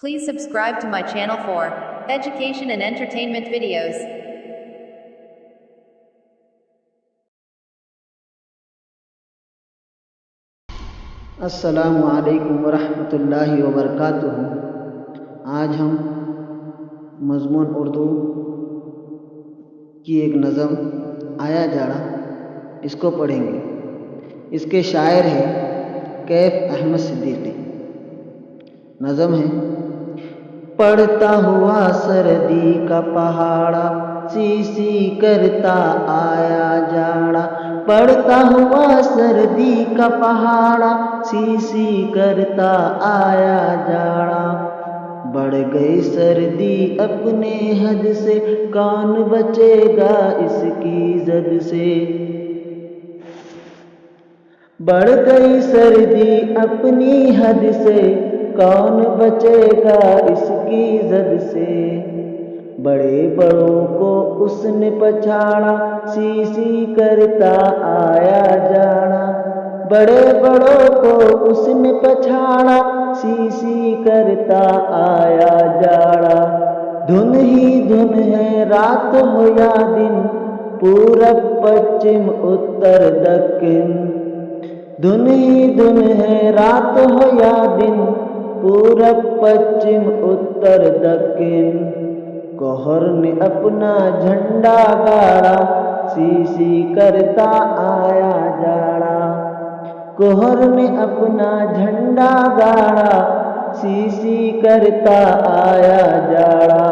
Please subscribe to my channel for education and entertainment videos. अस्सलामु अलैकुम वरहमतुल्लाहि वबरकातुहू। आज हम मज़मून उर्दू की एक नज़म आया जाड़ा इसको पढ़ेंगे। इसके शायर हैं कैफ अहमद सिद्दीकी। नज़म है। पढ़ता हुआ सर्दी का पहाड़ा, सी सी करता आया जाड़ा। पढ़ता हुआ सर्दी का पहाड़ा, सी सी करता आया जाड़ा। बढ़ गई सर्दी अपने हद से, कौन बचेगा इसकी जद से। बढ़ गई सर्दी अपनी हद से, कौन बचेगा इसकी जद से। बड़े बड़ों को उसने पछाड़ा, सी सी करता आया जाड़ा। बड़े बड़ों को उसने पछाड़ा, सी सी करता आया जाड़ा। धुन ही धुन है रात हो या दिन, पूरब पश्चिम उत्तर दक्षिण। धुन ही धुन है रात हो या दिन, पूरब पश्चिम उत्तर दक्षिण। कोहर ने अपना झंडा गाड़ा, सी सी करता आया जाड़ा। कोहर ने अपना झंडा गाड़ा, सी सी करता आया जाड़ा।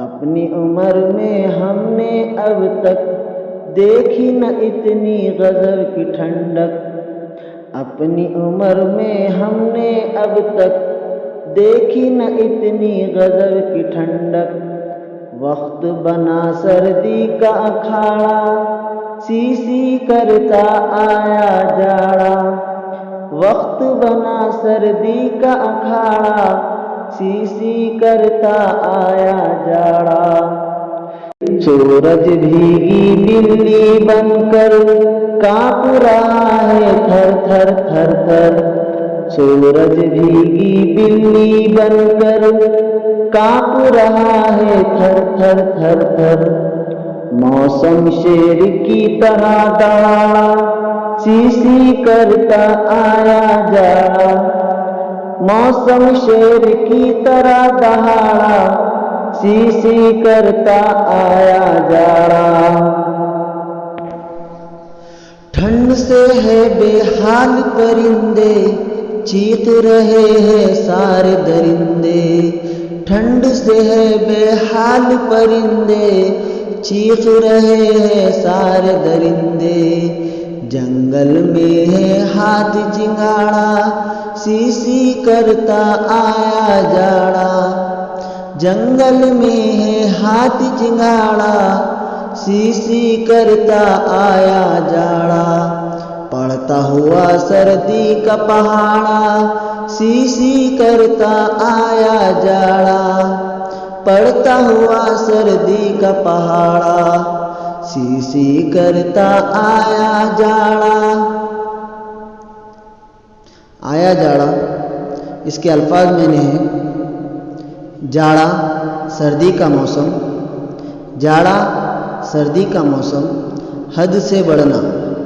अपनी उम्र में हमने अब तक देखी न इतनी गजब की ठंडक। अपनी उम्र में हमने अब तक देखी न इतनी गजब की ठंडक। वक्त बना सर्दी का अखाड़ा, सी सी करता आया जाड़ा। वक्त बना सर्दी का अखाड़ा, सी सी करता आया जाड़ा। सूरज भीगी बिल्ली बनकर कांप रहा है थर थर थर थर। सूरज भीगी बिल्ली बनकर कांप रहा है थर थर थर थर। मौसम शेर की तरह दहाड़ा, सी सी करता आया जाड़ा। मौसम शेर की तरह दहाड़ा, सी सी करता आया जाड़ा। ठंड से है बेहाल परिंदे, चीख रहे हैं सारे दरिंदे। ठंड से है बेहाल परिंदे, चीख रहे हैं सारे दरिंदे। जंगल में है हाथ चिंगाड़ा, सी सी करता आया जाड़ा। जंगल में है हाथ चिंगाड़ा, सी सी करता आया जाड़ा। पढ़ता हुआ सर्दी का पहाड़ा, सी सी करता आया जाड़ा। पढ़ता हुआ सर्दी का पहाड़ा, सी सी करता आया जाड़ा। आया जाड़ा इसके अल्फाज मैंने हैं। जाड़ा सर्दी का मौसम। जाड़ा सर्दी का मौसम। हद से बढ़ना,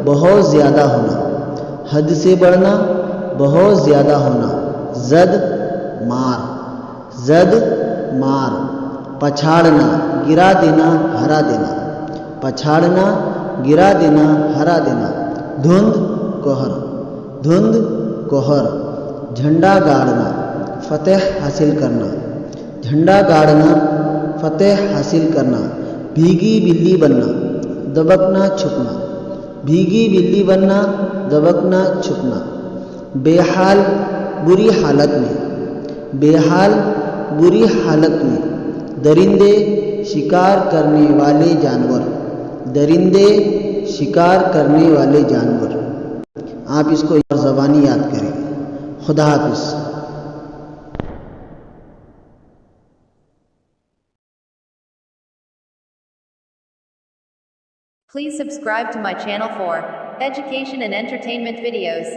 बहुत ज़्यादा होना। हद से बढ़ना, बहुत ज़्यादा होना। जद मार, जद मार। पछाड़ना, गिरा देना, हरा देना। पछाड़ना, गिरा देना, हरा देना। धुंध कोहर, धुंध कोहर। झंडा गाड़ना, फतेह हासिल करना। झंडा गाड़ना, फतेह हासिल करना। भीगी बिल्ली बनना, दबकना छुपना। भीगी बिल्ली बनना, दबकना छुपना। बेहाल बुरी हालत में, बेहाल बुरी हालत में। दरिंदे शिकार करने वाले जानवर, दरिंदे शिकार करने वाले जानवर। आप इसको ज़बानी याद करें। खुदा हाफिज़। Please subscribe to my channel for education and entertainment videos.